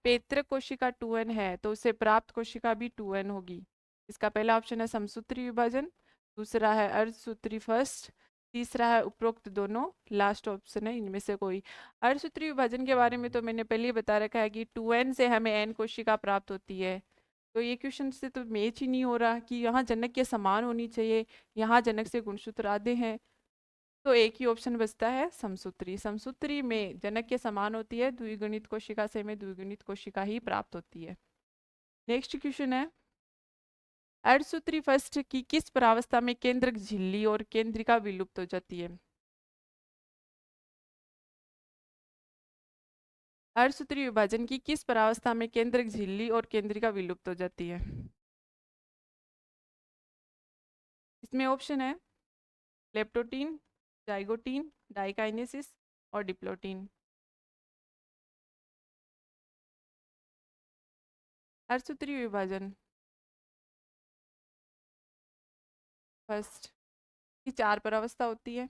पेतृक कोशिका 2n है तो उससे प्राप्त कोशिका भी 2n होगी। इसका पहला ऑप्शन है समसूत्री विभाजन, दूसरा है अर्धसूत्री फर्स्ट, तीसरा है उपरोक्त दोनों, लास्ट ऑप्शन है इनमें से कोई। अर्धसूत्री विभाजन के बारे में तो मैंने पहले ही बता रखा है कि 2n से हमें n कोशिका प्राप्त होती है, तो ये क्वेश्चन से तो मैच ही नहीं हो रहा कि यहाँ जनक के समान होनी चाहिए, यहाँ जनक से गुणसूत्र आधे हैं। तो एक ही ऑप्शन बचता है समसूत्री। समसूत्री में जनक के समान होती है, द्विगुणित कोशिका से में द्विगुणित कोशिका ही प्राप्त होती है। नेक्स्ट क्वेश्चन है, अर्धसूत्री फर्स्ट की किस परावस्था में केंद्रक झिल्ली और केंद्रिका विलुप्त हो जाती है? अर्धसूत्री विभाजन की किस परावस्था में केंद्रक झिल्ली और केंद्रिका विलुप्त हो जाती है? इसमें ऑप्शन है लेप्टोटीन, जाइगोटीन, डाइकाइनेसिस और डिप्लोटीन। अर्धसूत्री विभाजन फर्स्ट की चार परावस्था होती है,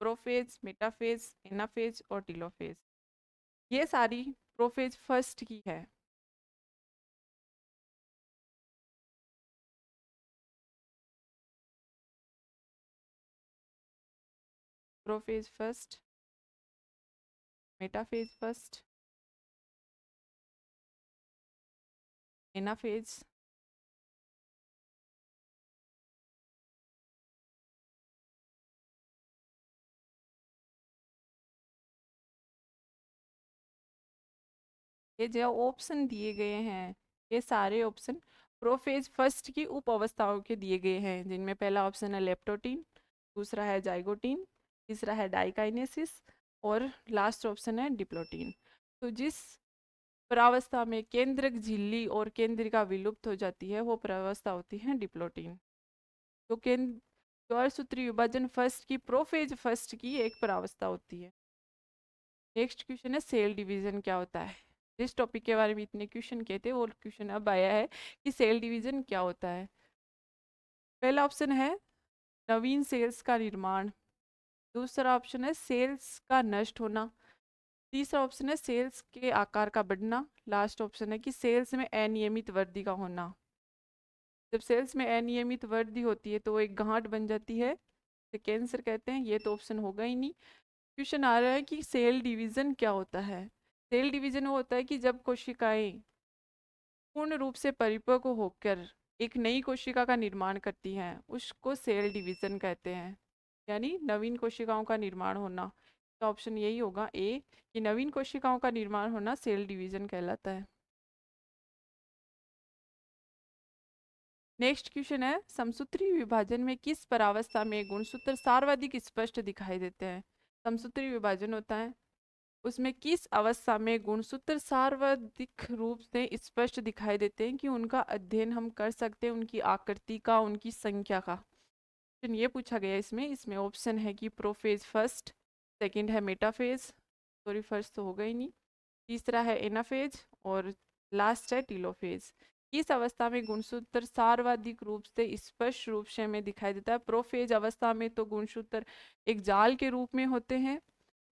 प्रोफेज, मेटाफेज, एनाफेज और टीलोफेज। ये सारी प्रोफेज फर्स्ट की है। Prophase first, metaphase first, anaphase, ये जो ऑप्शन दिए गए हैं ये सारे ऑप्शन प्रोफेज फर्स्ट की उप अवस्थाओं के दिए गए हैं, जिनमें पहला ऑप्शन है लेप्टोटीन, दूसरा है जाइगोटीन, तीसरा है डाइकाइनेसिस और लास्ट ऑप्शन है डिप्लोटीन। तो जिस परावस्था में केंद्रक झिल्ली और केंद्रिका विलुप्त हो जाती है वो परावस्था होती है डिप्लोटीन। तो केंद्र सूत्री विभाजन फर्स्ट की प्रोफेज फर्स्ट की एक परावस्था होती है। नेक्स्ट क्वेश्चन है सेल डिवीजन क्या होता है? जिस टॉपिक के बारे में इतने क्वेश्चन कहते वो क्वेश्चन अब आया है कि सेल डिवीजन क्या होता है। पहला ऑप्शन है नवीन सेल्स का निर्माण, दूसरा ऑप्शन है सेल्स का नष्ट होना, तीसरा ऑप्शन है सेल्स के आकार का बढ़ना, लास्ट ऑप्शन है कि सेल्स में अनियमित वृद्धि का होना। जब सेल्स में अनियमित वृद्धि होती है तो वो एक गांठ बन जाती है, तो कैंसर कहते हैं। ये तो ऑप्शन होगा ही नहीं। क्वेश्चन आ रहा है कि सेल डिवीजन क्या होता है? सेल डिवीजन वो होता है कि जब कोशिकाएं पूर्ण रूप से परिपक्व होकर एक नई कोशिका का निर्माण करती हैं उसको सेल डिवीजन कहते हैं, यानी नवीन कोशिकाओं का निर्माण होना। तो ऑप्शन यही होगा ए, कि नवीन कोशिकाओं का निर्माण होना सेल डिवीजन कहलाता है। नेक्स्ट क्वेश्चन है, समसूत्री विभाजन में किस परावस्था में गुणसूत्र सर्वाधिक स्पष्ट दिखाई देते हैं? समसूत्री विभाजन होता है, उसमें किस अवस्था में गुणसूत्र सर्वाधिक रूप से स्पष्ट दिखाई देते हैं कि उनका अध्ययन हम कर सकते हैं, उनकी आकृति का, उनकी संख्या का। तो ये पूछा गया इसमें। इसमें ऑप्शन है कि प्रोफेज फर्स्ट, सेकंड है मेटाफेज, सॉरी फर्स्ट तो होगा ही नहीं, तीसरा है एनाफेज और लास्ट है टीलोफेज। इस अवस्था में गुणसूत्र सर्वाधिक रूप से स्पष्ट रूप से हमें दिखाई देता है। प्रोफेज अवस्था में तो गुणसूत्र एक जाल के रूप में होते हैं,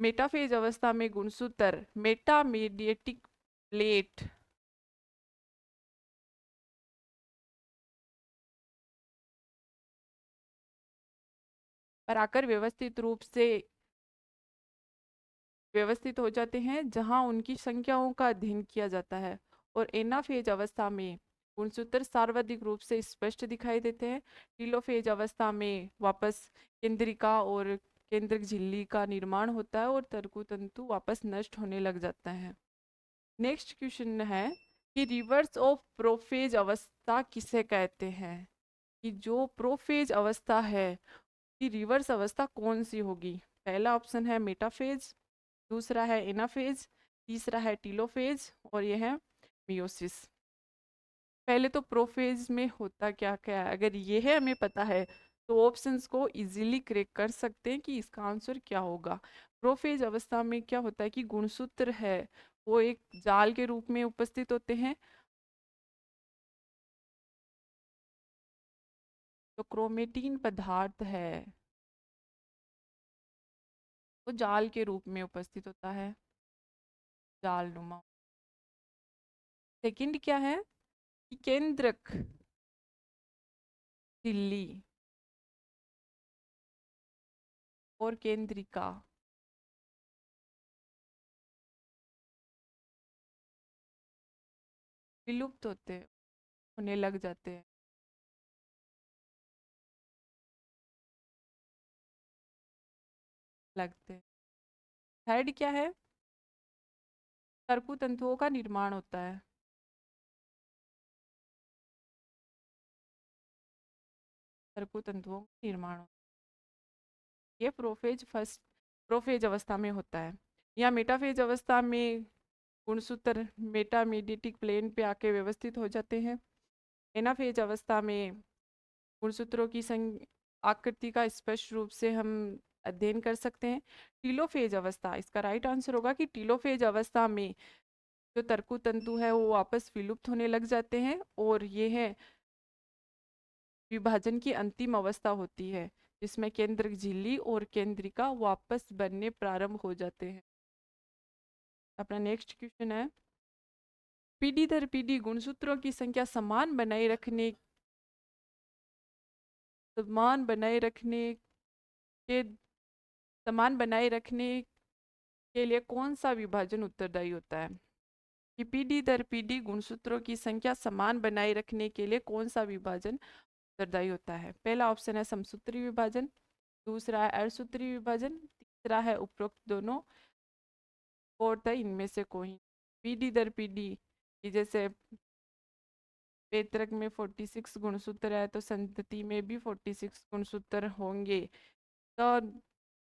मेटाफेज अवस्था में गुणसूत्र मेटामेडिएटिक प्लेट पर आकर व्यवस्थित हो जाते हैं, जहां उनकी संख्याओं का अध्ययन किया जाता है। और एनाफेज अवस्था में गुणसूत्र सर्वाधिक रूप से स्पष्ट दिखाई देते हैं। टीलोफेज अवस्था में वापस केंद्रिका और केंद्रक झिल्ली का निर्माण होता है और तर्कु तंतु वापस नष्ट होने लग जाता है। नेक्स्ट क्वेश्चन है कि रिवर्स ऑफ प्रोफेज अवस्था किसे कहते हैं? कि जो प्रोफेज अवस्था है कि रिवर्स अवस्था कौन सी होगी? पहला ऑप्शन है मेटाफेज, दूसरा है एनाफेज, तीसरा है टीलोफेज और यह है मियोसिस। पहले तो प्रोफेज में होता क्या क्या है, अगर ये है हमें पता है तो ऑप्शंस को इजीली क्रैक कर सकते हैं कि इसका आंसर क्या होगा। प्रोफेज अवस्था में क्या होता है कि गुणसूत्र है वो एक जाल के रूप में उपस्थित होते हैं। तो क्रोमेटीन पदार्थ है वो जाल के रूप में उपस्थित होता है, जाल नुमा। सेकंड क्या है कि केंद्रक झिल्ली और केंद्रिका विलुप्त होते होने लग जाते हैं। लगते हैं। थर्ड क्या है? सर्कु तंतुओं का निर्माण होता है। सर्कु तंतुओं का निर्माण होता है। ये प्रोफेज अवस्था में होता है। या मेटाफेज अवस्था में गुणसूत्र मेटामेडिटिक प्लेन पे आके व्यवस्थित हो जाते हैं। एनाफेज अवस्था में गुणसूत्रों की आकृति का स्पष्ट रूप से हम अध्ययन कर सकते हैं। टीलोफेज अवस्था, इसका राइट आंसर होगा कि टीलोफेज अवस्था में जो तर्कु तंतु है वो वापस विलुप्त होने लग जाते हैं और ये है विभाजन की अंतिम अवस्था होती है, जिसमें केंद्रक झिल्ली और केंद्रिका वापस बनने प्रारंभ हो जाते हैं। अपना नेक्स्ट क्वेश्चन है, पीढ़ी दर पीढ़ी गुणसूत्रों की संख्या समान बनाए रखने के समान बनाए रखने के लिए कौन सा विभाजन उत्तरदायी होता है? कि पीढ़ी दर पीढ़ी गुणसूत्रों की संख्या समान बनाए रखने के लिए कौन सा विभाजन उत्तरदायी होता है? पहला ऑप्शन है समसूत्री विभाजन, दूसरा है अर्धसूत्री विभाजन, तीसरा है उपरोक्त दोनों, फोर्थ है इनमें से कोई। पीढ़ी दर पीढ़ी, जैसे पेतरक में 46 गुणसूत्र है तो संतति में भी 46 गुणसूत्र होंगे। तो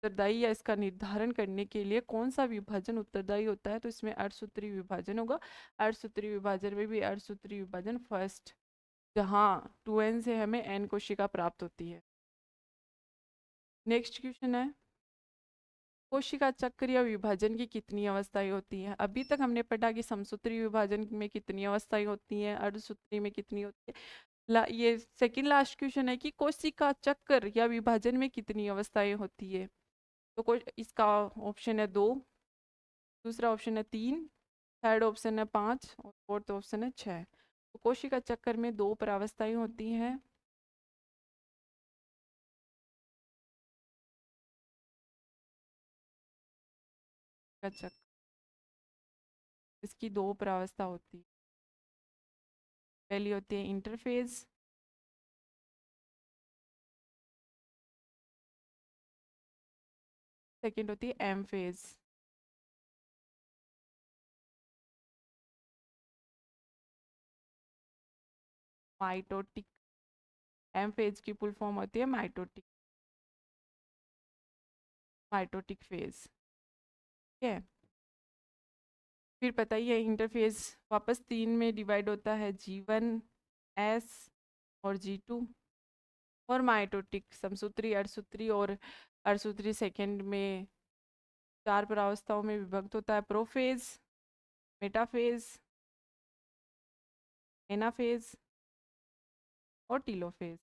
उत्तरदायी या इसका निर्धारण करने के लिए कौन सा विभाजन उत्तरदायी होता है? तो इसमें अर्धसूत्री विभाजन होगा। अर्धसूत्री विभाजन में भी अर्धसूत्री विभाजन फर्स्ट, जहाँ 2n से हमें n कोशिका प्राप्त होती है। नेक्स्ट क्वेश्चन है, कोशिका चक्र या विभाजन की कितनी अवस्थाएं होती हैं? अभी तक हमने पढ़ा कि समसूत्री विभाजन में कितनी अवस्थाएं होती हैं, अर्धसूत्री में कितनी होती है। ये सेकंड लास्ट क्वेश्चन है कि कोशिका चक्र या विभाजन में कितनी अवस्थाएं होती है? तो इसका ऑप्शन है 2, दूसरा ऑप्शन है 3, थर्ड ऑप्शन है 5 और फोर्थ ऑप्शन है 6। तो कोशिका चक्र में 2 परावस्थाएं होती हैं। चक्र इसकी 2 परावस्था होती है। पहली होती है इंटरफेज, सेकंड होती है M phase. Mitotic, M phase की फुल फॉर्म होती है माइटोटिक, माइटोटिक फेज। ठीक है, फिर पता ही है इंटरफेज वापस 3 में डिवाइड होता है, G1, S और G2। और माइटोटिक समसूत्री, अर्धसूत्री और अर्धसूत्री सेकंड में 4 परावस्थाओं में विभक्त होता है, प्रोफेज, मेटाफेज, एनाफेज और टीलोफेज।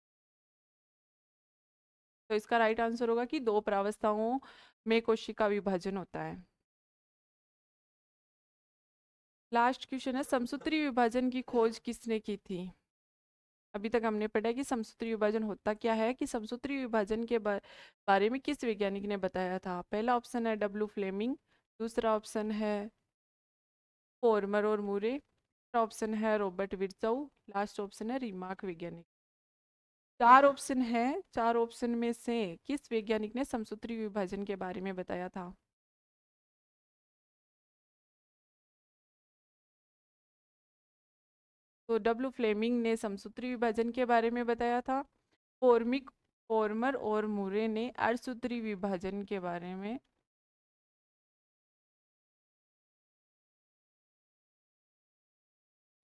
तो इसका राइट आंसर होगा कि 2 परावस्थाओं में कोशिका विभाजन होता है। लास्ट क्वेश्चन है, समसूत्री विभाजन की खोज किसने की थी? अभी तक हमने पढ़ा कि समसूत्री विभाजन होता क्या है, कि समसूत्री विभाजन के बारे में किस वैज्ञानिक ने बताया था? पहला ऑप्शन है डब्ल्यू फ्लेमिंग, दूसरा ऑप्शन है फोर्मर और मूरे, तीसरा ऑप्शन है रॉबर्ट विर्चाउ, लास्ट ऑप्शन है रीमार्क वैज्ञानिक। 4 ऑप्शन है, 4 ऑप्शन में से किस वैज्ञानिक ने समसूत्री विभाजन के बारे में बताया था? तो डब्ल्यू फ्लेमिंग ने समसूत्री विभाजन के बारे में बताया था। फोर्मर और मूरे ने अर्धसूत्री विभाजन के बारे में।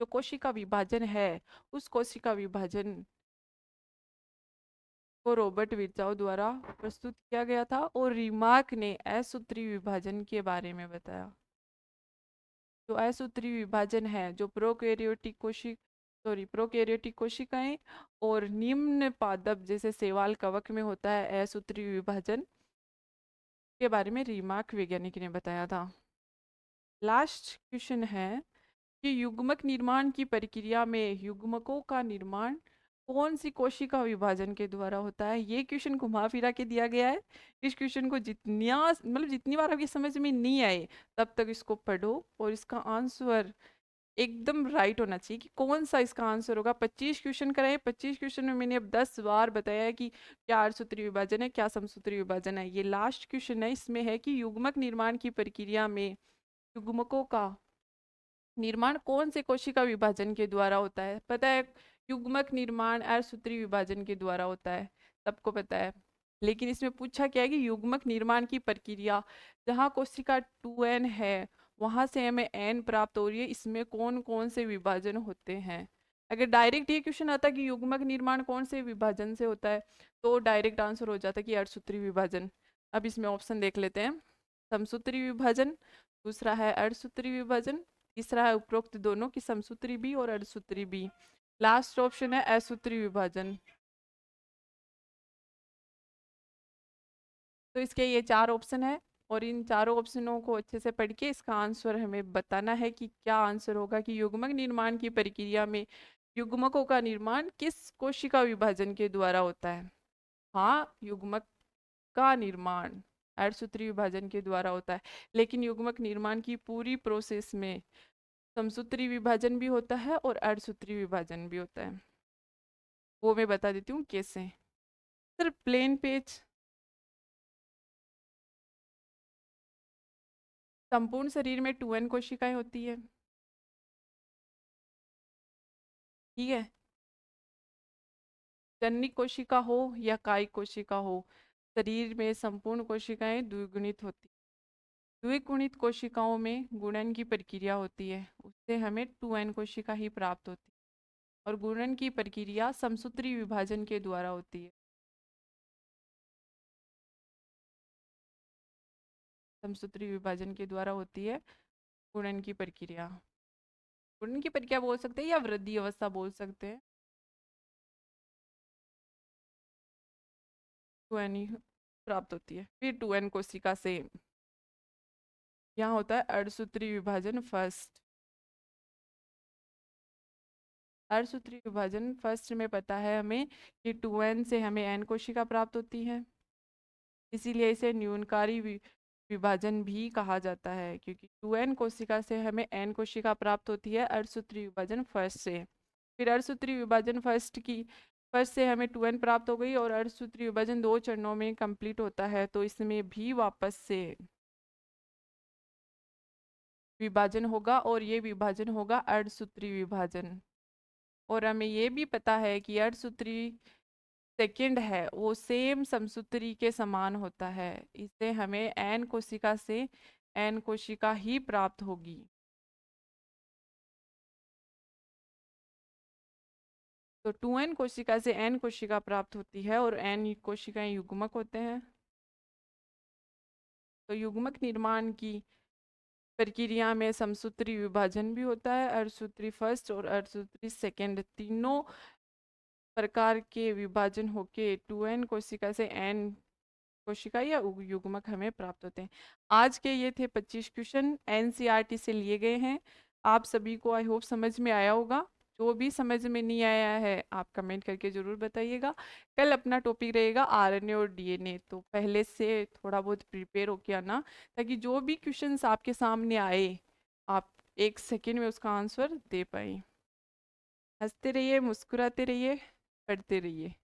जो कोशिका विभाजन है उस कोशिका विभाजन को रॉबर्ट विर्चाउ द्वारा प्रस्तुत किया गया था और रीमार्क ने असूत्री विभाजन के बारे में बताया। जो असूत्री विभाजन है, जो प्रोकैरियोटिक कोशिकाएं और निम्न पादप जैसे शैवाल कवक में होता है असूत्री विभाजन, के बारे में रीमार्क वैज्ञानिक ने बताया था। लास्ट क्वेश्चन है कि युग्मक निर्माण की प्रक्रिया में युग्मकों का निर्माण कौन सी कोशिका विभाजन के द्वारा होता है? ये क्वेश्चन घुमा फिरा के दिया गया है। इस क्वेश्चन को जितनी बार आपकी समझ में नहीं आए तब तक इसको पढ़ो और इसका आंसर एकदम राइट होना चाहिए कि कौन सा इसका आंसर होगा। 25 क्वेश्चन कराए, 25 क्वेश्चन में मैंने अब 10 बार बताया है कि क्या अर्धसूत्री विभाजन है, क्या समसूत्री विभाजन है। ये लास्ट क्वेश्चन है, इसमें है कि युग्मक निर्माण की प्रक्रिया में युग्मकों का निर्माण कौन से कोशिका विभाजन के द्वारा होता है। पता है युग्मक निर्माण अर्धसूत्री विभाजन के द्वारा होता है, सबको पता है। लेकिन इसमें पूछा क्या है कि युग्मक निर्माण की प्रक्रिया, जहाँ कोशिका 2n है वहां से हमें n प्राप्त हो रही है, इसमें कौन कौन से विभाजन होते हैं। अगर डायरेक्ट ये क्वेश्चन आता कि युग्मक निर्माण कौन से विभाजन से होता है, तो डायरेक्ट आंसर हो जाता कि अर्धसूत्री विभाजन। अब इसमें ऑप्शन देख लेते हैं। समसूत्री विभाजन, दूसरा है अर्धसूत्री विभाजन, तीसरा है उपरोक्त दोनों की समसूत्री बी और अर्धसूत्री बी, लास्ट ऑप्शन है असूत्री विभाजन। तो इसके ये 4 ऑप्शन है और इन चारों ऑप्शनों को अच्छे से पढ़ के इसका आंसर हमें बताना है कि क्या आंसर होगा कि युग्मक निर्माण की प्रक्रिया में युग्मकों का निर्माण किस कोशिका विभाजन के द्वारा होता है। हाँ, युग्मक का निर्माण अर्धसूत्री विभाजन के द्वारा होता है, लेकिन युग्मक निर्माण की पूरी प्रोसेस में समसूत्री विभाजन भी होता है और अर्धसूत्री विभाजन भी होता है। वो मैं बता देती हूँ कैसे। सर प्लेन पेज, संपूर्ण शरीर में 2n कोशिकाएं होती है, ठीक है। जननी कोशिका हो या कायिक कोशिका हो, शरीर में संपूर्ण कोशिकाएं द्विगुणित होती। द्विगुणित कोशिकाओं में गुणन की प्रक्रिया होती है, उससे हमें 2n कोशिका ही प्राप्त होती है। और गुणन की प्रक्रिया समसूत्री विभाजन के द्वारा होती है। समसूत्री विभाजन के द्वारा होती है गुणन की प्रक्रिया। गुणन की प्रक्रिया बोल सकते हैं या वृद्धि अवस्था बोल सकते हैं। 2n ही प्राप्त होती है। फिर 2n कोशिका से यहाँ होता है अर्धसूत्री विभाजन फर्स्ट। अर्धसूत्री विभाजन फर्स्ट में पता है हमें कि 2n से हमें n कोशिका प्राप्त होती है, इसीलिए इसे न्यूनकारी विभाजन भी कहा जाता है, क्योंकि 2n कोशिका से हमें n कोशिका प्राप्त होती है अर्धसूत्री विभाजन फर्स्ट से। फिर अर्धसूत्री विभाजन फर्स्ट से हमें 2n प्राप्त हो गई और अर्धसूत्री विभाजन 2 चरणों में कंप्लीट होता है, तो इसमें भी वापस से विभाजन होगा और ये विभाजन होगा अर्धसूत्री विभाजन। और हमें ये भी पता है कि अर्धसूत्री सेकंड है वो सेम समसूत्री के समान होता है, इससे हमें n कोशिका से n कोशिका ही प्राप्त होगी। तो 2n कोशिका से n कोशिका प्राप्त होती है और n कोशिकाएं युग्मक होते हैं। तो युग्मक निर्माण की प्रक्रिया में समसूत्री विभाजन भी होता है, अर्धसूत्री फर्स्ट और अर्धसूत्री सेकंड तीनों प्रकार के विभाजन होके 2n कोशिका से n कोशिका या युग्मक हमें प्राप्त होते हैं। आज के ये थे 25 क्वेश्चन, एनसीईआरटी से लिए गए हैं। आप सभी को आई होप समझ में आया होगा। जो भी समझ में नहीं आया है आप कमेंट करके ज़रूर बताइएगा। कल अपना टॉपिक रहेगा आरएनए और डीएनए, तो पहले से थोड़ा बहुत प्रिपेयर होके आना, ताकि जो भी क्वेश्चंस आपके सामने आए आप 1 सेकेंड में उसका आंसर दे पाए। हंसते रहिए, मुस्कुराते रहिए, पढ़ते रहिए।